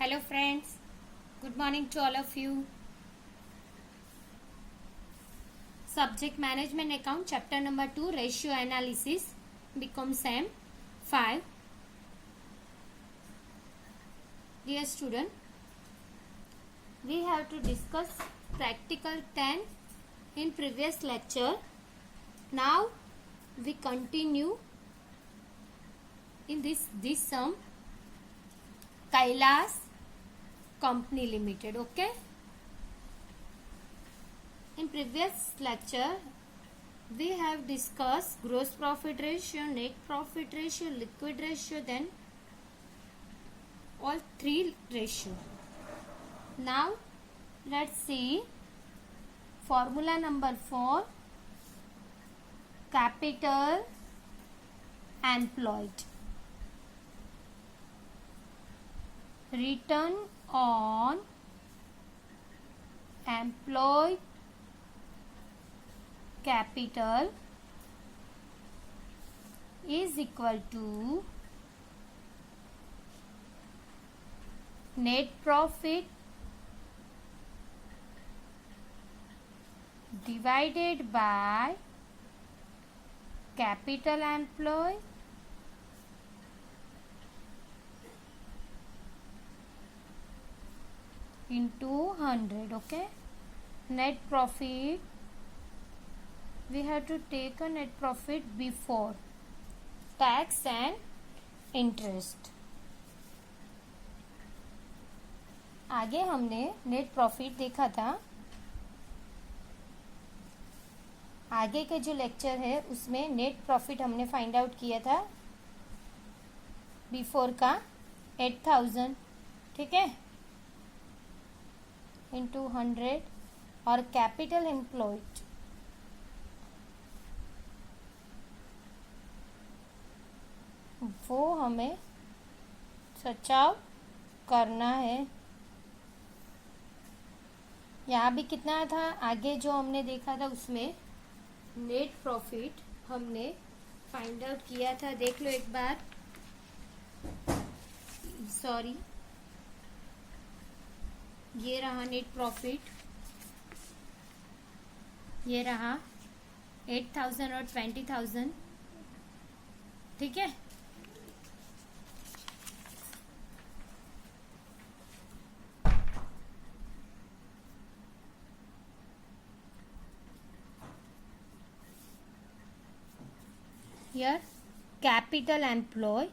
Hello friends, good morning to all of you. Subject Management Account Chapter number 2 Ratio Analysis BCom SEM 5. Dear student, we have to discuss practical 10 in previous lecture. Now we continue in this sum Kailas Company Limited. Okay, in previous lecture we have discussed gross profit ratio, net profit ratio, liquid ratio, then all three ratio. Now let's see formula number 4, capital employed. Return on employed capital is equal to net profit divided by capital employed into 100. Okay, net profit, we have to take a net profit before tax and interest. आगे हमने net profit देखा था. आगे के जो lecture है उसमें net profit हमने फाइंड आउट किया था बिफोर का 8000. ठीक है, इंटू 100 और कैपिटल एम्प्लॉयड वो हमें सचाव करना है. यहाँ भी कितना था, आगे जो हमने देखा था उसमें नेट प्रॉफिट हमने फाइंड आउट किया था. देख लो एक बार. सॉरी, ये रहा नेट प्रॉफिट, ये रहा 8000 और 20000. ठीक है, here capital employed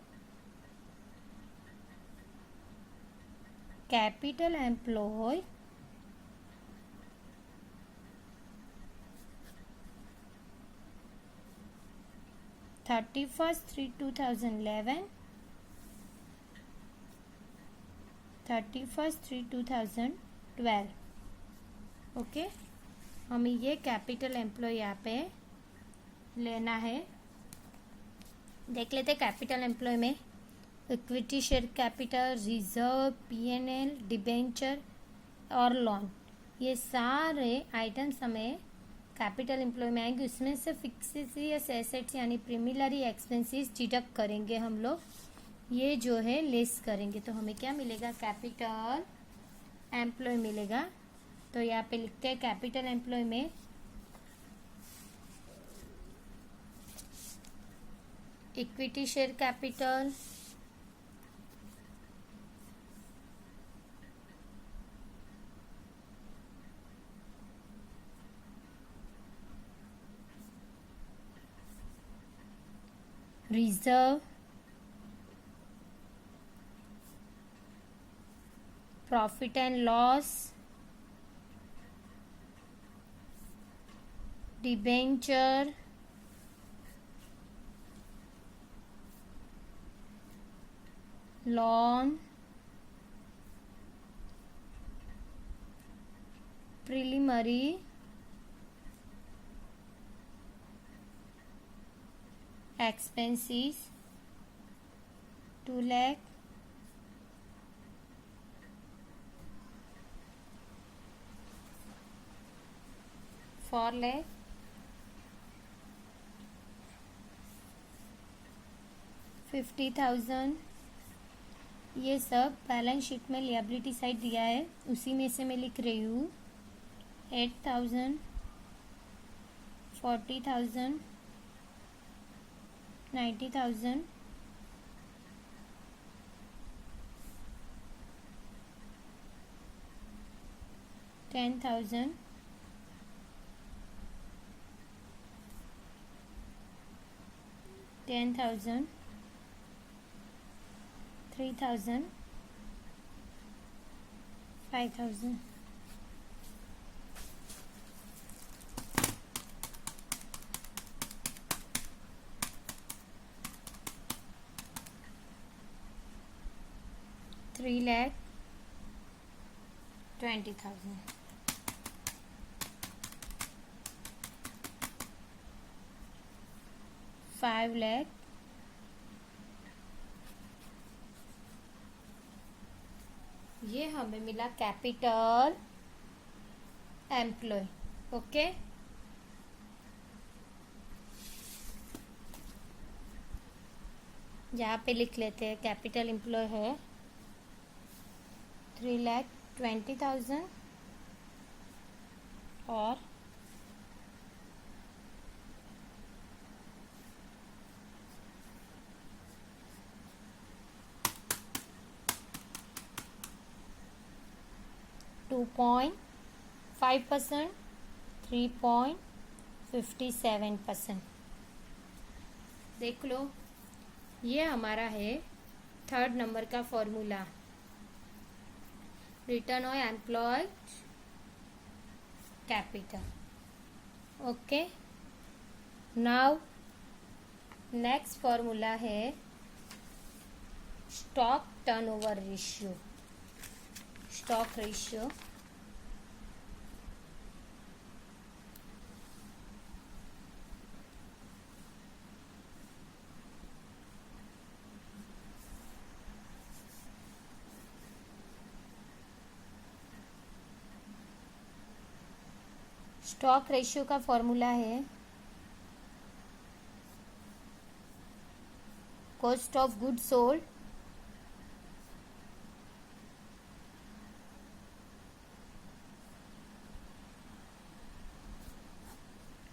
31/3/2011 31/3/2012. ओके, हमें ये कैपिटल एम्प्लॉय यहाँ पे लेना है. देख लेते कैपिटल एम्प्लॉय में equity, share capital, reserve, PNL, debenture और लोन, ये सारे आइटम्स हमें कैपिटल एम्प्लॉय में आएंगे. उसमें से फिक्सेस एसेट्स यानी प्रीमिलरी एक्सपेंसेस डिडक्ट करेंगे हम लोग, ये जो है लेस करेंगे. तो हमें क्या मिलेगा, कैपिटल एम्प्लॉय मिलेगा. तो यहाँ पे लिखते हैं कैपिटल एम्प्लॉय में equity share capital, reserve, profit and loss, debenture, loan, preliminary expenses 2 lakh, for lakh, 50,000, ये सब बैलेंस शीट में लिएबिलिटी साइड दिया है, उसी में से मैं लिख रही हूँ 8,000, 40,000, 90,000, 10,000, 10,000, 3,000, 5,000. $3,20,000. 5 lakh, ये हमें मिला कैपिटल एम्प्लॉय. ओके, यहाँ पे लिख लेते हैं कैपिटल एम्प्लॉय है 3,20,000 और 2.5%, 3.57%. देख लो, ये हमारा है थर्ड नंबर का formula, return on employed capital. Okay, now next formula है stock turnover ratio. Stock ratio stock ratio का फॉर्मूला है cost of goods sold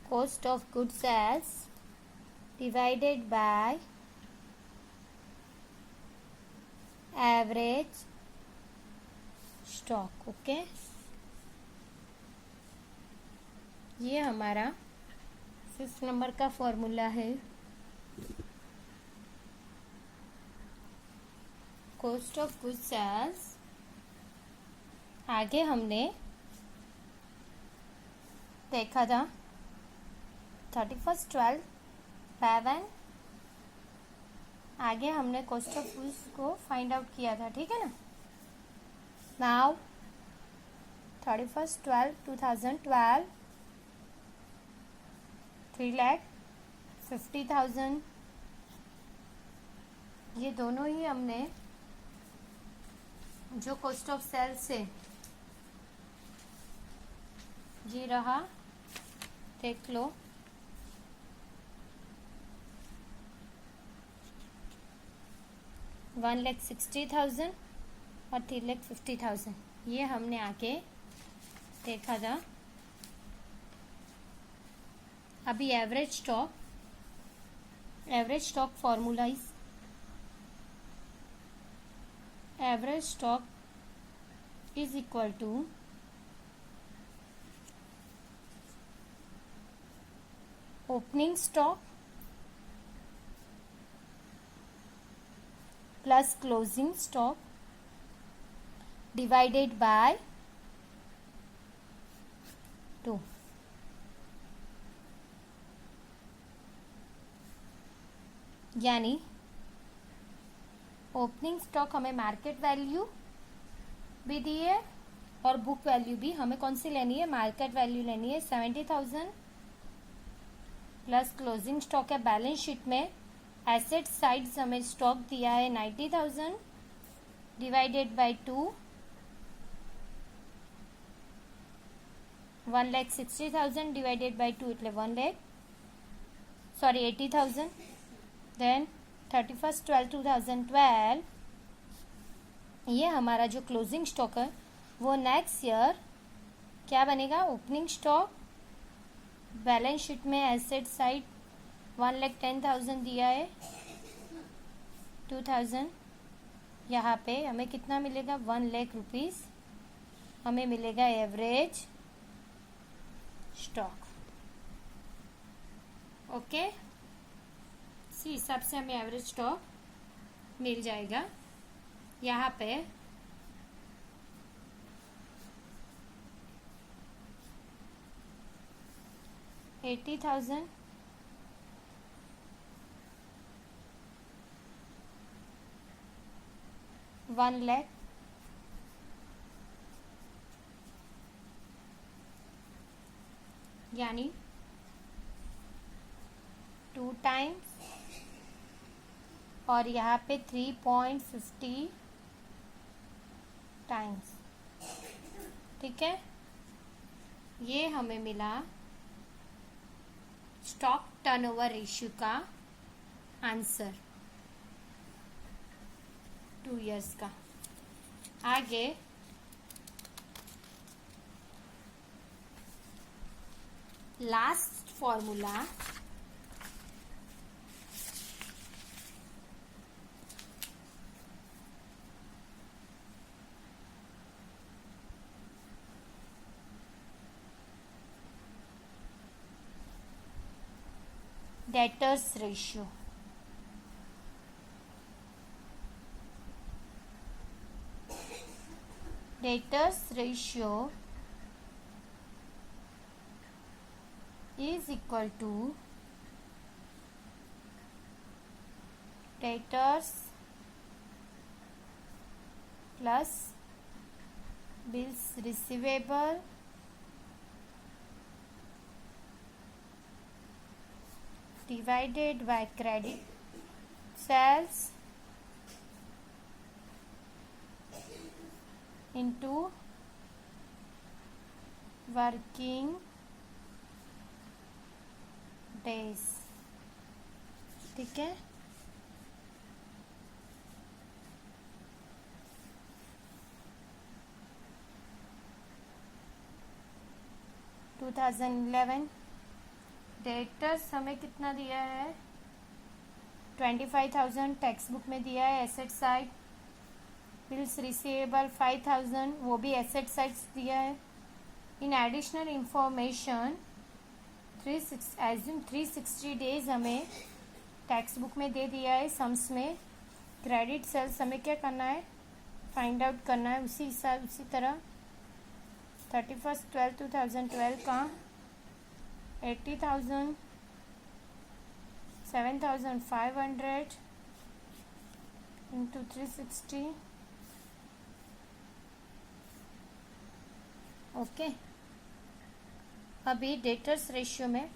cost of goods as divided by average stock. Okay, ये हमारा 5th number का formula है cost of goods as. आगे हमने देखा था 31/12/11. आगे हमने कॉस्ट ऑफ गुड्स को फाइंड आउट किया था, ठीक है ना. नाउ 31/12/2012 3,50,000. ये दोनों ही हमने जो कॉस्ट ऑफ सेल से ये रहा, देख लो, 1,60,000 और 3,50,000. ये हमने आके देखा था. अभी average stock formula is average stock is equal to opening stock plus closing stock divided by 2. यानी ओपनिंग स्टॉक हमें मार्केट वैल्यू भी दी है और बुक वैल्यू भी हमें कौन सी लेनी है, मार्केट वैल्यू लेनी है 70,000 प्लस क्लोजिंग स्टॉक है बैलेंस शीट में. एसेट साइड हमें स्टॉक दिया है 90,000 डिवाइडेड बाय 2, 1,60,000 डिवाइडेड बाय 2 એટલે 80,000. Then 31/12/2012 ये हमारा जो क्लोजिंग स्टॉक है वो नेक्स्ट ईयर क्या बनेगा, ओपनिंग स्टॉक। बैलेंस शीट में एसेट साइड 1,10,000 दिया है, 2,000। यहाँ पे हमें कितना मिलेगा, 1,00,000 रुपीज़ हमें मिलेगा एवरेज स्टॉक। ओके, इसी हिसाब से हमें एवरेज स्टॉक मिल जाएगा। यहाँ पे $80,000 1,00,000 यानी 2 टाइम्स, और यहाँ पे 3.50 टाइम्स। ठीक है, ये हमें मिला स्टॉक टर्नओवर रेशियो का आंसर 2 इयर्स का। आगे last formula, debtors ratio. Debtors ratio is equal to debtors plus bills receivable divided by credit sales into working days. ठीक है, टू 2011 डेटर्स हमें कितना दिया है, 25,000 टेक्स्ट बुक में दिया है एसेट साइड। बिल्स रिसीवेबल 5,000, वो भी एसेट साइड्स दिया है। इन एडिशनल इंफॉर्मेशन 360 डेज हमें टेक्स्ट बुक में दे दिया है सम्स में। क्रेडिट सेल्स हमें क्या करना है, फाइंड आउट करना है। उसी तरह 31/12/2012 का 80,000, 7,500 इंटू 360। ओके, अभी डेटर्स रेशियो में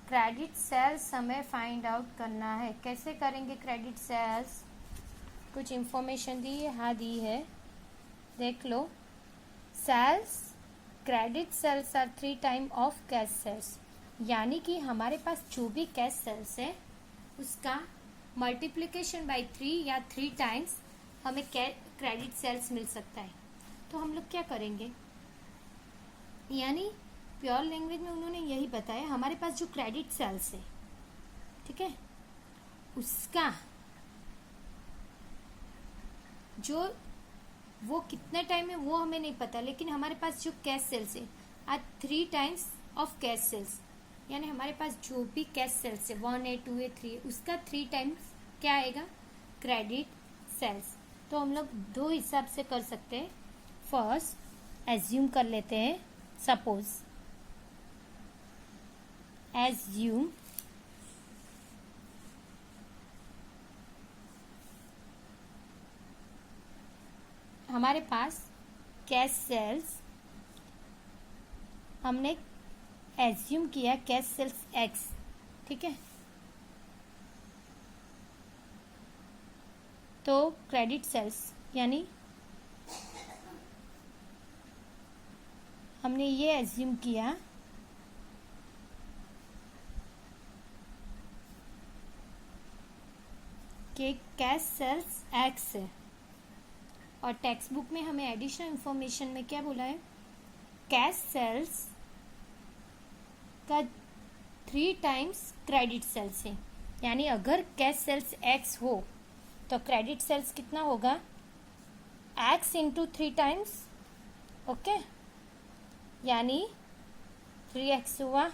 क्रेडिट सेल्स हमें फाइंड आउट करना है। कैसे करेंगे क्रेडिट सेल्स, कुछ इंफॉर्मेशन दी है, हाँ दी है, देख लो। Sales, credit sales are 3 time of cash sales, यानी कि हमारे पास जो भी कैश सेल्स है उसका मल्टीप्लिकेशन बाय 3 या 3 टाइम्स हमें क्रेडिट सेल्स मिल सकता है। तो हम लोग क्या करेंगे, यानी प्योर लैंग्वेज में उन्होंने यही बताया, हमारे पास जो क्रेडिट सेल्स है, ठीक है, उसका जो वो कितने टाइम है वो हमें नहीं पता, लेकिन हमारे पास जो कैश सेल्स है are 3 times of cash sales, यानी हमारे पास जो भी कैश सेल्स है 1A 2A 3A उसका 3 टाइम्स क्या आएगा, क्रेडिट सेल्स। तो हम लोग 2 हिसाब से कर सकते हैं। फर्स्ट एज्यूम कर लेते हैं, सपोज assume हमारे पास कैश सेल्स, हमने एज्यूम किया कैश सेल्स X, ठीक है, तो क्रेडिट सेल्स यानी हमने ये एज्यूम किया कि कैश सेल्स X है, और टेक्स्ट बुक में हमें एडिशनल इंफॉर्मेशन में क्या बोला है, कैश सेल्स का 3 टाइम्स क्रेडिट सेल्स है। यानी अगर कैश सेल्स x हो तो क्रेडिट सेल्स कितना होगा, x इंटू 3 टाइम्स, ओके, यानी 3x हुआ।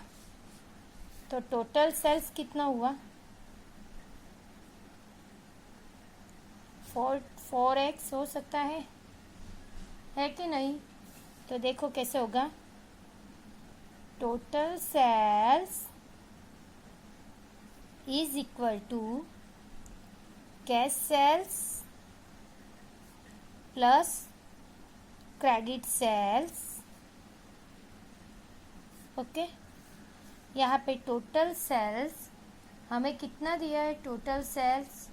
तो टोटल सेल्स कितना हुआ, 4x हो सकता है कि नहीं। तो देखो कैसे होगा, total sales is equal to cash sales plus credit sales, okay. यहाँ पे टोटल सेल्स हमें कितना दिया है, टोटल सेल्स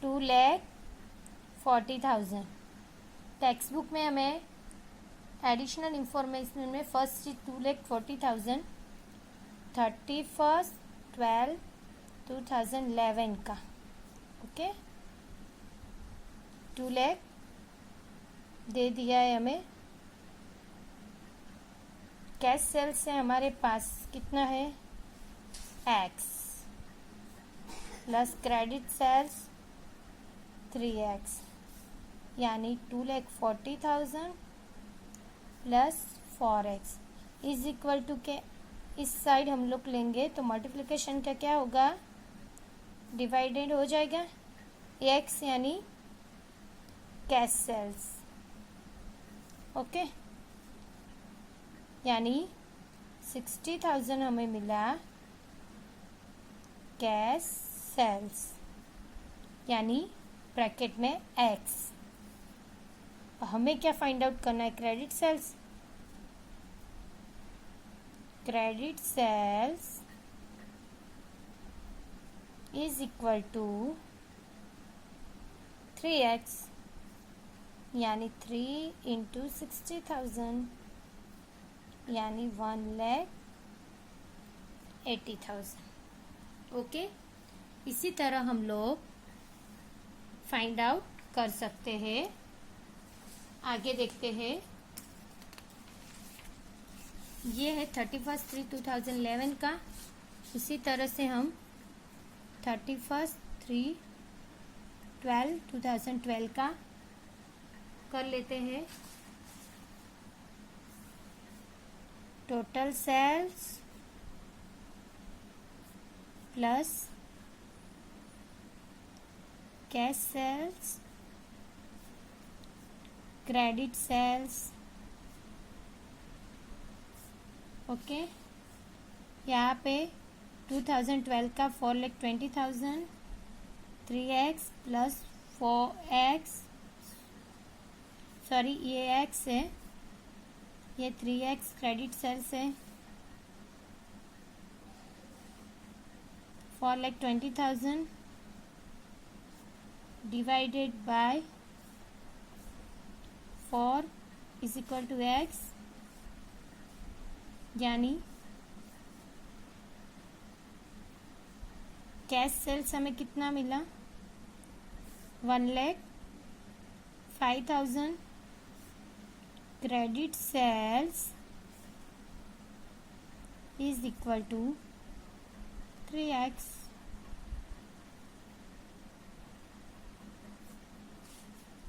2,40,000। टेक्स्ट बुक में हमें एडिशनल इंफॉर्मेशन में फर्स्ट चीज 2,40,000 31/12/2011 का, ओके। 2 लाख दे दिया है हमें। कैश सेल से हमारे पास कितना है, x plus credit sales 3x, यानी 2,40,000 plus 4x is equal to के, इस साइड हम लोग लेंगे तो मल्टीप्लिकेशन का क्या होगा, डिवाइडेड हो जाएगा x, यानी कैश सेल्स, ओके। यानी 60,000 हमें मिला कैश सेल्स, यानी ब्रैकेट में x। हमें क्या फाइंड आउट करना है, credit sales. Credit sales is equal to 3x, यानी 3 इंटू 60,000, यानी 1,80,000, ओके। इसी तरह हम लोग फाइंड आउट कर सकते हैं। आगे देखते हैं, ये है 31/3/2011 का। इसी तरह से हम 31/3/12/2012 का कर लेते हैं। Total sales plus cash sales credit sales, okay. यहाँ पे 2012 का 4,20,000, 3x प्लस 4x, सॉरी ये x है, ये 3x क्रेडिट सेल्स है, 4,20,000 divided by 4 is equal to x, यानी कैश सेल्स हमें कितना मिला, 1,05,000, credit sales is equal to 3x,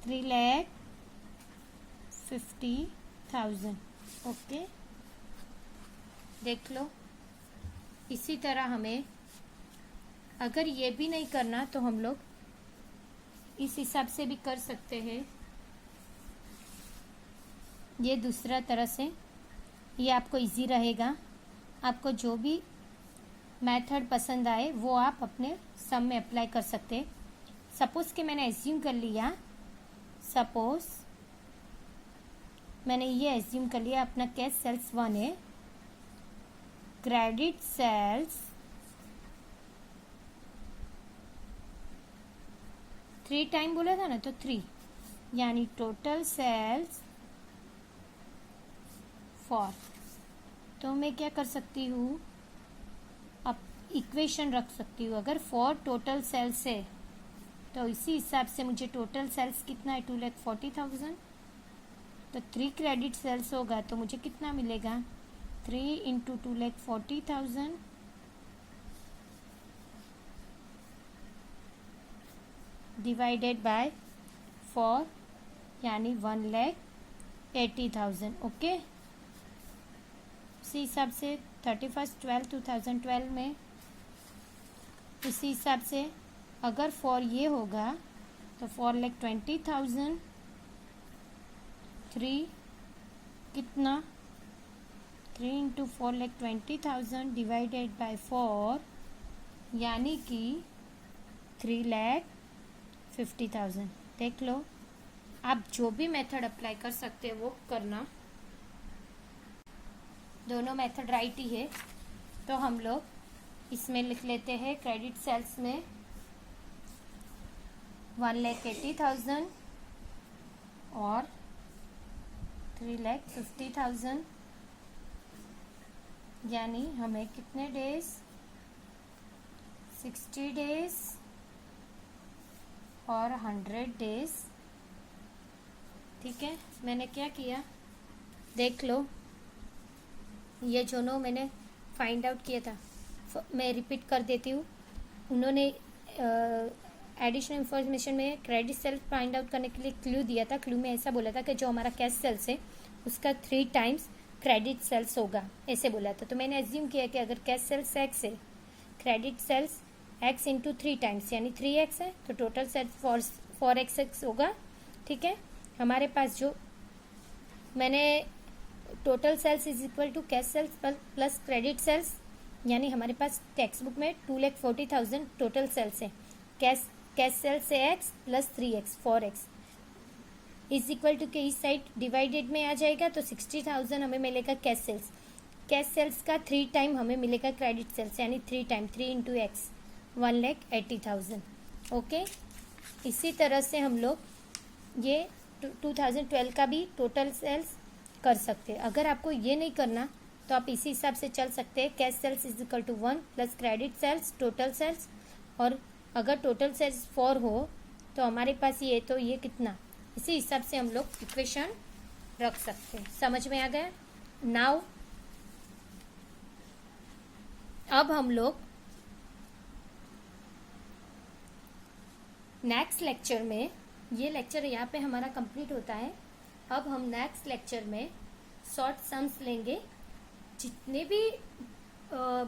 3,50,000, okay. देख लो, इसी तरह हमें अगर ये भी नहीं करना तो हम लोग इस हिसाब से भी कर सकते हैं। ये दूसरा तरह से, ये आपको इजी रहेगा। आपको जो भी मेथड पसंद आए वो आप अपने सम में अप्लाई कर सकते हैं। सपोज़ कि मैंने एज्यूम कर लिया, सपोज़ मैंने ये एज्यूम कर लिया अपना कैश सेल्स 1 है, क्रेडिट सेल्स 3 टाइम बोला था ना, तो 3, यानी टोटल सेल्स 4। तो मैं क्या कर सकती हूँ, अब इक्वेशन रख सकती हूँ। अगर 4 टोटल सेल्स है तो इसी हिसाब से मुझे टोटल सेल्स कितना है 2,40,000। तो 3 क्रेडिट सेल्स होगा तो मुझे कितना मिलेगा 3 इंटू 2,40,000 डिवाइडेड बाय 4 यानी 1,80,000। ओके, इसी हिसाब से 31/12/2012 में इसी हिसाब से अगर फॉर ये होगा तो 4,20,000 3 कितना 3 इंटू 4,20,000 डिवाइडेड बाय 4 यानी कि 3,50,000। देख लो, आप जो भी मेथड अप्लाई कर सकते हो वो करना, दोनों मेथड राइट ही है। तो हम लोग इसमें लिख लेते हैं क्रेडिट सेल्स में 1,80,000 और 3,50,000 यानी हमें कितने डेज 60 डेज और 100 डेज। ठीक है, मैंने क्या किया देख लो, ये दोनों मैंने फाइंड आउट किया था, मैं रिपीट कर देती हूँ। उन्होंने एडिशनल इंफॉर्मेशन में क्रेडिट सेल फाइंड आउट करने के लिए क्लू दिया था। क्लू में ऐसा बोला था कि जो हमारा कैश सेल्स है उसका 3 टाइम्स क्रेडिट सेल्स होगा, ऐसे बोला था। तो मैंने एज्यूम किया कि अगर कैश सेल्स एक्स है, credit sales x into 3 times यानी 3x है, तो टोटल सेल्स 4x होगा। ठीक है, हमारे पास जो मैंने total sales is equal to cash sales plus credit sales, यानी हमारे पास टेक्स्ट बुक में 2,40,000 टोटल सेल्स है। कैश सेल्स से x plus 3x 4x is equal to के इस साइड डिवाइडेड में आ जाएगा तो 60,000 हमें मिलेगा कैश सेल्स। कैश सेल्स का 3 टाइम हमें मिलेगा क्रेडिट सेल्स यानी 3 टाइम 3 इंटू एक्स 1,80,000। ओके, इसी तरह से हम लोग ये 2012 का भी टोटल सेल्स कर सकते हैं। अगर आपको ये नहीं करना तो आप इसी हिसाब से चल सकते हैं, cash sales is equal to 1 plus credit sales total sales, और अगर टोटल सेल्स 4 हो तो हमारे पास ये तो ये कितना, इसी हिसाब से हम लोग इक्वेशन रख सकते हैं। समझ में आ गया? नाउ अब हम लोग नेक्स्ट लेक्चर में, ये लेक्चर यहाँ पे हमारा कंप्लीट होता है। अब हम नेक्स्ट लेक्चर में शॉर्ट सम्स लेंगे। जितने भी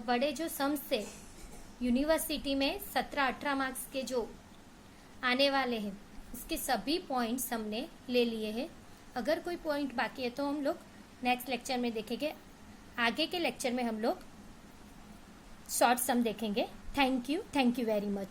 बड़े जो सम्स थे यूनिवर्सिटी में 17-18 मार्क्स के जो आने वाले हैं, उसके सभी पॉइंट्स हमने ले लिए हैं। अगर कोई पॉइंट बाकी है तो हम लोग नेक्स्ट लेक्चर में देखेंगे। आगे के लेक्चर में हम लोग शॉर्ट सम देखेंगे। Thank you very much.